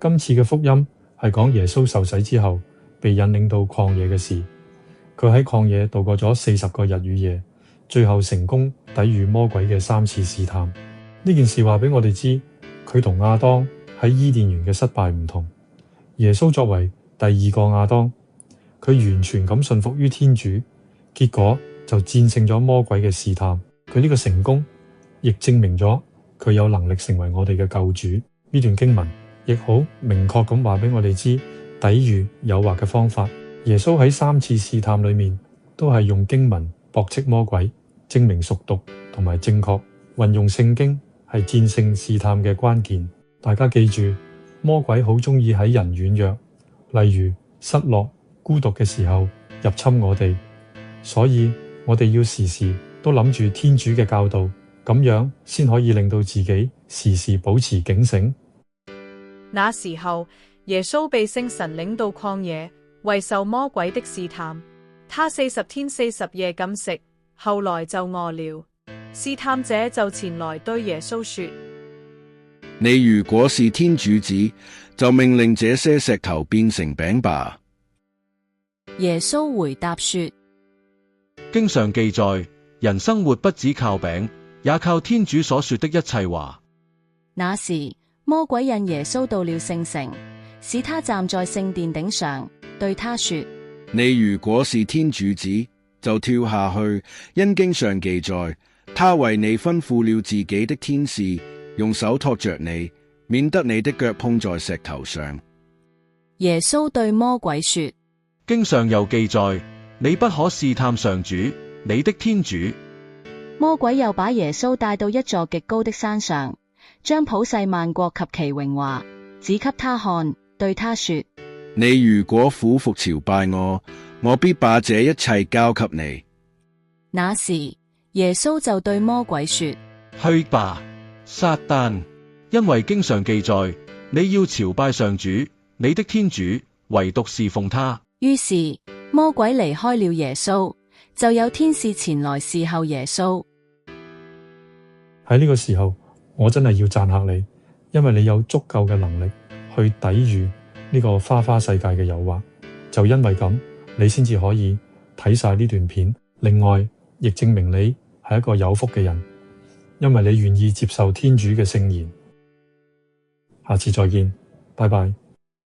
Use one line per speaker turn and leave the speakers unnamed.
今次嘅福音係講耶穌受洗之後被引領到曠野嘅事。佢喺曠野度過咗40個日與夜，最後成功抵禦魔鬼嘅3次試探。呢件事話俾我哋知，佢同亞當喺伊甸園嘅失敗唔同。耶穌作為第2個亞當，佢完全咁信服於天主，結果就戰勝咗魔鬼嘅試探。佢呢個成功亦證明咗佢有能力成為我哋嘅救主。呢段經文亦好明確咁話俾我哋知抵禦誘惑嘅方法。耶穌喺3次試探裏面都係用經文駁斥魔鬼，證明熟讀同埋正確運用聖經係戰勝試探嘅關鍵。大家記住，魔鬼好鍾意喺人軟弱，例如失落、孤獨嘅時候入侵我哋，所以我哋要時時都諗住天主嘅教導，咁樣先可以令到自己時時保持警醒。
那時候，耶穌被聖神領到曠野，為受魔鬼的試探。他40天40夜禁食，後來就餓了。試探者就前來對耶穌說：
你如果是天主子，就命令這些石頭變成餅吧。
耶穌回答說：
經上記載，人生活不只靠餅，也靠天主所說的一切話。
那時，魔鬼引耶穌到了聖城，使他站在聖殿頂上，對他說：
你如果是天主子，就跳下去，因經上記載，他為你吩咐了自己的天使，用手托着你，免得你的腳碰在石頭上。
耶穌對魔鬼說：
經上又記載，你不可試探上主，你的天主。
魔鬼又把耶穌帶到一座極高的山上，將普世萬國及其榮華指給他看，對他說：
你如果俯伏朝拜我，我必把這一切交給你。
那時，耶穌就對魔鬼說：
去吧，撒旦，因為經上記載，你要朝拜上主，你的天主，唯獨侍奉他。
於是魔鬼離開了耶穌，就有天使前來侍候耶穌。
喺呢個時候，我真係要讚下你，因為你有足夠嘅能力去抵禦呢個花花世界嘅誘惑。就因為咁，你先至可以睇晒呢段片。另外，亦證明你係一個有福嘅人，因為你願意接受天主嘅聖言。下次再見，拜拜。